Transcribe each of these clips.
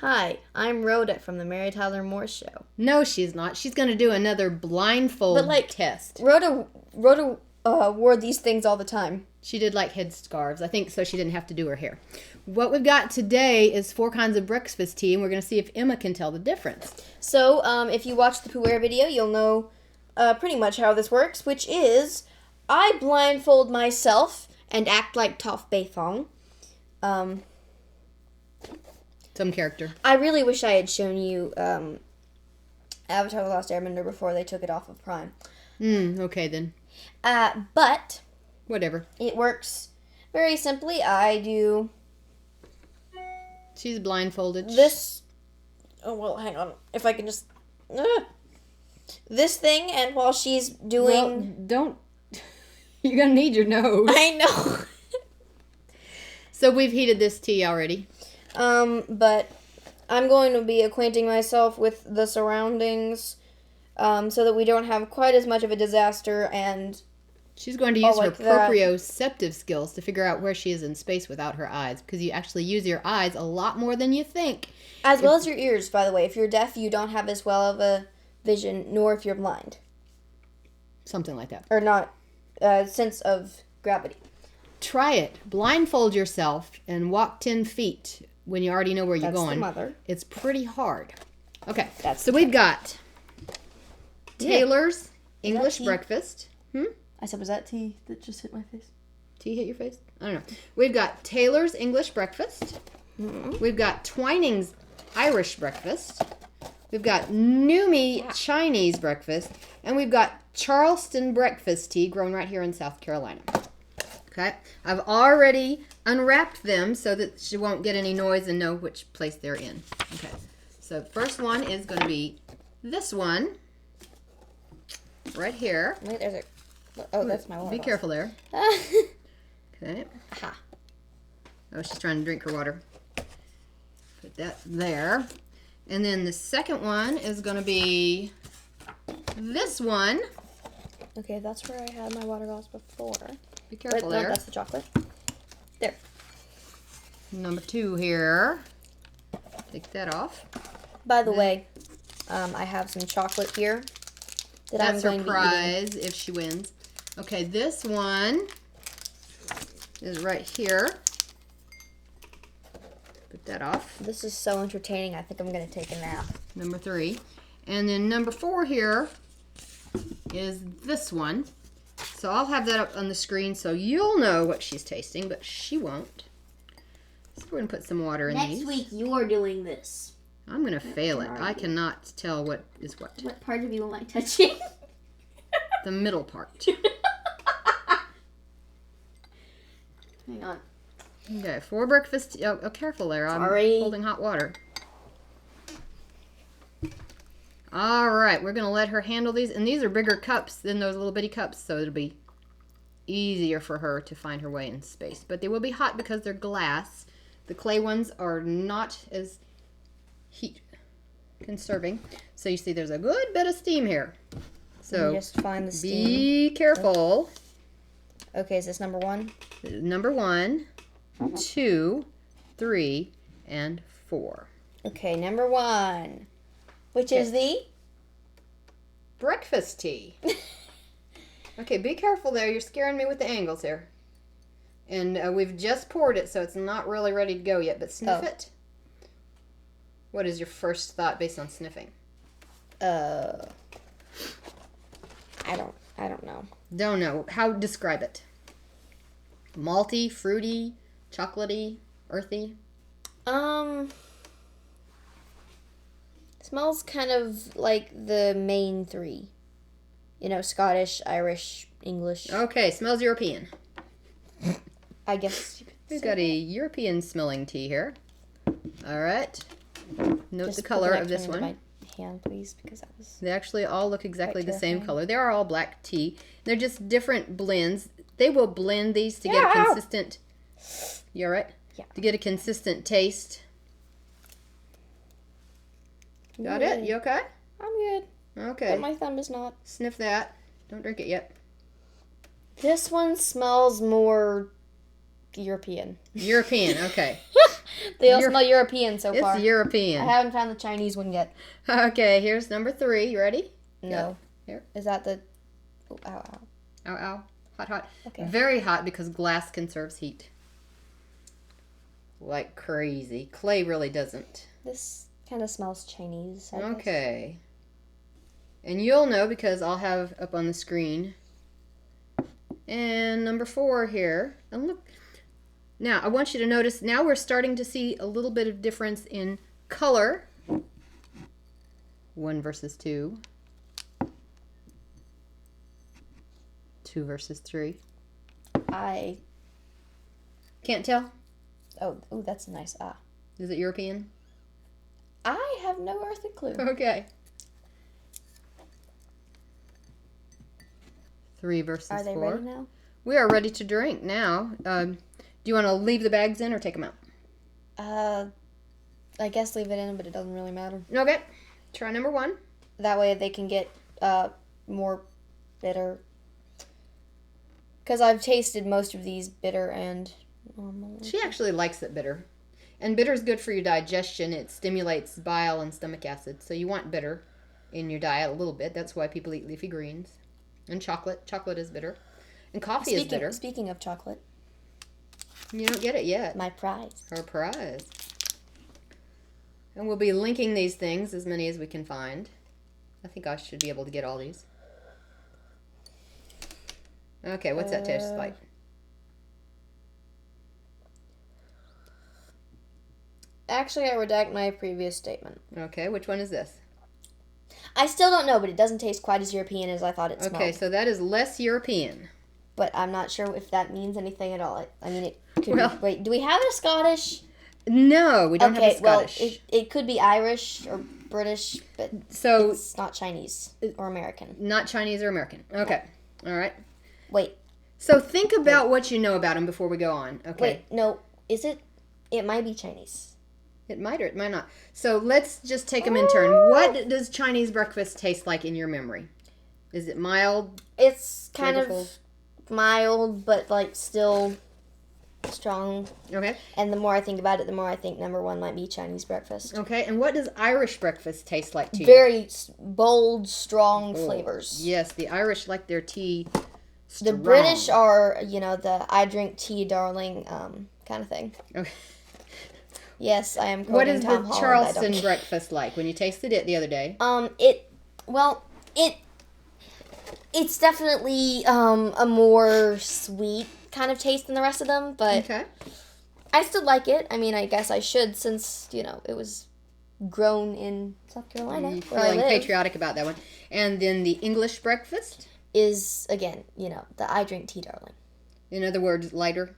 Hi, I'm Rhoda from the Mary Tyler Moore Show. No, she's not. She's going to do another blindfold test. Rhoda wore these things all the time. She did like headscarves, I think, so she didn't have to do her hair. What we've got today is 4 kinds of breakfast tea, and we're going to see if Emma can tell the difference. So, if you watch the Puer video, you'll know pretty much how this works, which is I blindfold myself and act like Toph Beifong. Some character. I really wish I had shown you Avatar The Last Airbender before they took it off of Prime. Okay then. But whatever. It works very simply. I do... She's blindfolded. This... Oh, well, hang on. If I can just... This thing, and while she's doing... Well, don't... You're going to need your nose. I know. So we've heated this tea already. But I'm going to be acquainting myself with the surroundings so that we don't have quite as much of a disaster, and... She's going to use her proprioceptive skills to figure out where she is in space without her eyes, because you actually use your eyes a lot more than you think. As well as your ears, by the way. If you're deaf, you don't have as well of a vision, nor if you're blind. Something like that. Or not, sense of gravity. Try it. Blindfold yourself and walk 10 feet when you already know where you're going. That's the mother. It's pretty hard. Okay, so we've got Taylor's English Breakfast. I said, was that tea that just hit my face? Tea hit your face? I don't know. We've got Taylor's English Breakfast. We've got Twining's Irish Breakfast. We've got Noomi Chinese Breakfast. And we've got Charleston Breakfast tea grown right here in South Carolina. Okay. I've already unwrapped them so that she won't get any noise and know which place they're in. Okay. So first one is going to be this one. Right here. Wait, there's a... Oh, that's my water. Be careful there. Okay. Aha. Oh, she's trying to drink her water. Put that there. And then the second one is going to be this one. Okay, that's where I had my water glass before. Be careful there. No, that's the chocolate. There. Number 2 here. Take that off. By the way, I have some chocolate here that I'm going to be eating. That's a prize if she wins. Okay, this one is right here. Put that off. This is so entertaining. I think I'm going to take a nap. Number 3. And then number 4 here is this one. So I'll have that up on the screen so you'll know what she's tasting, but she won't. So we're going to put some water in these. Next week, you're doing this. I'm going to fail it. I cannot tell what is what. What part of you am I touching? The middle part. Hang on. Okay, 4 breakfast. Oh, careful there. I'm holding hot water. All right, we're going to let her handle these. And these are bigger cups than those little bitty cups, so it'll be easier for her to find her way in space. But they will be hot because they're glass. The clay ones are not as heat conserving. So you see there's a good bit of steam here. So just find the steam. Be careful. Okay, is this number 1? Number 1, 2, 3, and 4. Okay, number 1. Which is the? Breakfast tea. Okay, be careful there. You're scaring me with the angles here. And we've just poured it, so it's not really ready to go yet. But sniff it. What is your first thought based on sniffing? I don't know. Don't know. How describe it? Malty, fruity, chocolatey, earthy? Smells kind of like the main 3. You know, Scottish, Irish, English. Okay, smells European. I guess you could We've got a European smelling tea here. All right. Note the color of this one. My hand, please, because that was... They actually all look exactly the same color. They are all black tea. They're just different blends. They will blend these to get a consistent... You all right? Yeah. To get a consistent taste. Got it? You okay? I'm good. Okay. But my thumb is not. Sniff that. Don't drink it yet. This one smells more European. European, okay. They all smell European so far. It's European. I haven't found the Chinese one yet. Okay, here's number 3. You ready? No. Here. Is that the... Oh, ow, ow. Ow, ow. Hot, hot. Okay. Very hot because glass conserves heat. Like crazy. Clay really doesn't. This kind of smells Chinese. I guess. Okay. And you'll know because I'll have up on the screen. And number 4 here. And look. Now, I want you to notice, now we're starting to see a little bit of difference in color. 1 versus 2. 2 versus 3. I... Can't tell? Oh, that's nice. Ah. Is it European? I have no earthly clue. Okay. 3 versus 4. Are they ready now? We are ready to drink now. Do you want to leave the bags in or take them out? I guess leave it in, but it doesn't really matter. Okay. Try number 1. That way they can get more bitter. Because I've tasted most of these bitter and normal. She actually likes it bitter. And bitter is good for your digestion. It stimulates bile and stomach acid. So you want bitter in your diet a little bit. That's why people eat leafy greens. And chocolate. Chocolate is bitter. And coffee is bitter. Speaking of chocolate. You don't get it yet. My prize. Her prize. And we'll be linking these things, as many as we can find. I think I should be able to get all these. Okay, what's that taste like? Actually, I redact my previous statement. Okay, which one is this? I still don't know, but it doesn't taste quite as European as I thought it smelled. Okay, so that is less European. But I'm not sure if that means anything at all. I mean, it could Well, be... Wait, do we have a Scottish? No, we don't have a Scottish. Well, it could be Irish or British, but so it's not Chinese or American. Not Chinese or American. Okay, all right. Wait. So think about what you know about them before we go on. Okay. Wait, no. Is it? It might be Chinese. It might or it might not. So let's just take them in turn. What does Chinese breakfast taste like in your memory? Is it mild? It's kind flavorful? of mild, but like still strong. Okay. And the more I think about it, the more I think number 1 might be Chinese breakfast. Okay. And what does Irish breakfast taste like to you? Very bold, strong flavors. Yes, the Irish like their tea strong. The British are, the I drink tea, darling, kind of thing. Okay. Yes, I am quoting What is Tom the Holland. Charleston breakfast like? When you tasted it the other day. It's definitely a more sweet kind of taste than the rest of them, but Okay. I still like it. I mean, I guess I should since, it was grown in South Carolina, You're where I feeling live. patriotic about that one. And then the English breakfast? Is, again, the I drink tea, darling. In other words, lighter?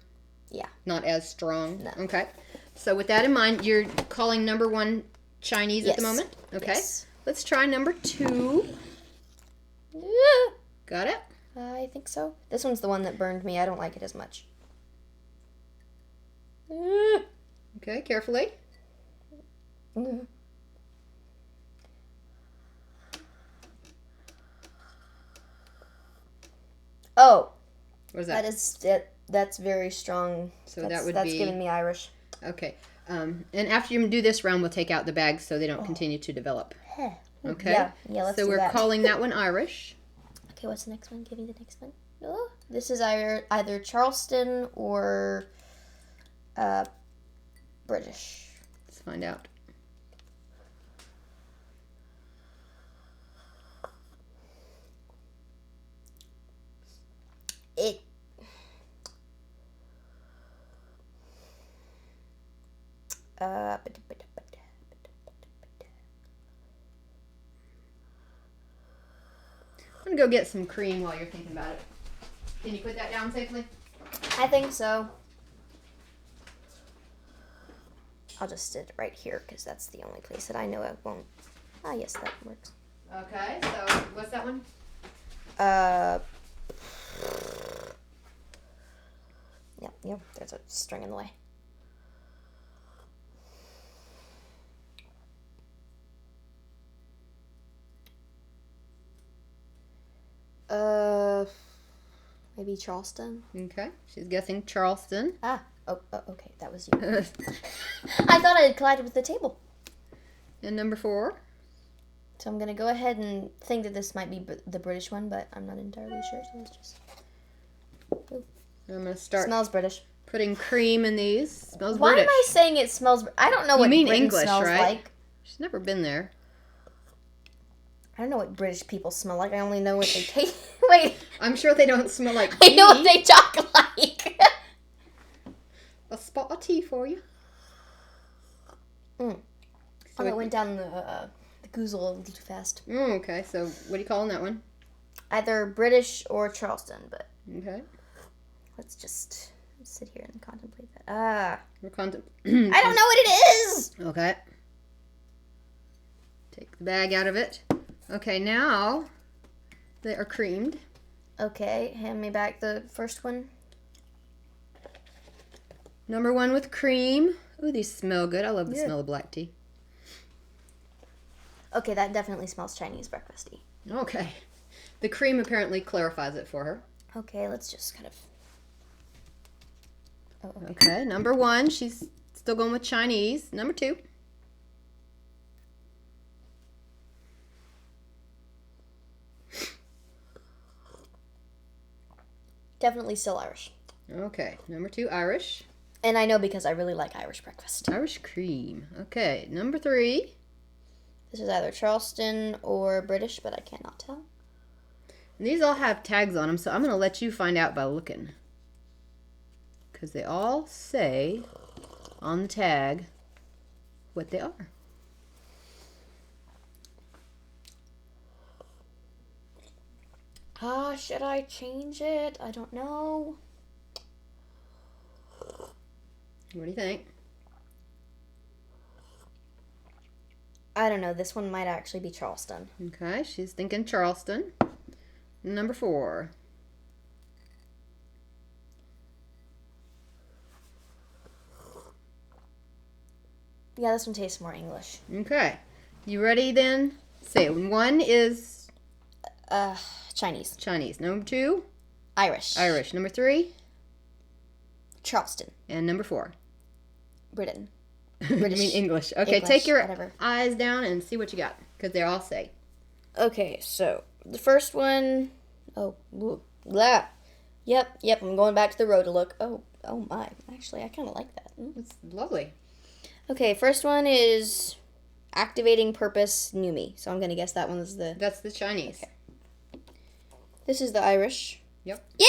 Yeah. Not as strong? No. Okay. So with that in mind, you're calling number 1 Chinese at the Yes. moment? Okay. Yes. Let's try number 2. Yeah, Got it? I think so. This one's the one that burned me. I don't like it as much. Mm. Okay, carefully. Mm. Oh, What is that? that is it. That's very strong. So that's, that would that's be... giving me Irish. Okay. And after you do this round, we'll take out the bags so they don't continue to develop. Okay? Yeah. Let's so do we're that. calling that one Irish. Okay, what's the next one? Give me the next one. Oh, this is either Charleston or British. Let's find out. It. I'm going to go get some cream while you're thinking about it. Can you put that down safely? I think so. I'll just sit right here because that's the only place that I know it won't. Ah, yes, that works. Okay, so what's that one? Yeah, there's a string in the way. Maybe Charleston. Okay, she's guessing Charleston. Ah, okay, that was you. I thought I had collided with the table. And number 4. So I'm going to go ahead and think that this might be the British one, but I'm not entirely sure, so let's just... Ooh. I'm going to start Smells British. putting cream in these. Smells Why British. am I saying it smells... I don't know what mean Britain English, smells right? like. She's never been there. I don't know what British people smell like. I only know what they taste... Wait. I'm sure they don't smell like I tea. know what they talk like. A spot of tea for you. So it went down the goozle a little too fast. Okay, so what are you calling that one? Either British or Charleston, but Okay. let's just sit here and contemplate that. We're I don't know what it is! Okay. Take the bag out of it. Okay, now they are creamed. Okay, hand me back the first one. Number 1 with cream. Ooh, these smell good. I love the smell of black tea. Okay, that definitely smells Chinese breakfasty. Okay. The cream apparently clarifies it for her. Okay, let's just kind of... Oh, okay. Okay, number 1, she's still going with Chinese. Number 2. Definitely still Irish. Okay, number 2, Irish. And I know because I really like Irish breakfast. Irish cream. Okay, number 3. This is either Charleston or British, but I cannot tell. And these all have tags on them, so I'm going to let you find out by looking. Because they all say on the tag what they are. Should I change it? I don't know. What do you think? I don't know. This one might actually be Charleston. Okay, she's thinking Charleston. Number 4. Yeah, this one tastes more English. Okay, you ready then? Say it. 1 is Chinese. Chinese. Number 2, Irish. Irish. Number 3, Charleston. and number 4. Britain. I mean English. Okay, English, take your whatever. eyes down and see what you got, because they all say. Okay, so the first one... Oh, blah. Yep, I'm going back to the road to look. Oh my. Actually, I kind of like that. It's lovely. Okay, first one is activating purpose Numi. So I'm going to guess that one's the... That's the Chinese. Okay. This is the Irish. Yep. Yay!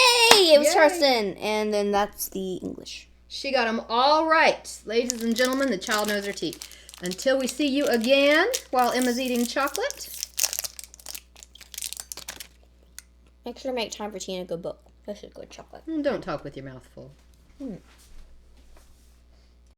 It was Yay! Charleston. And then that's the English. She got them all right. Ladies and gentlemen, the child knows her tea. Until we see you again while Emma's eating chocolate. Make sure to make time for tea and a good book. This is good chocolate. Don't talk with your mouth full.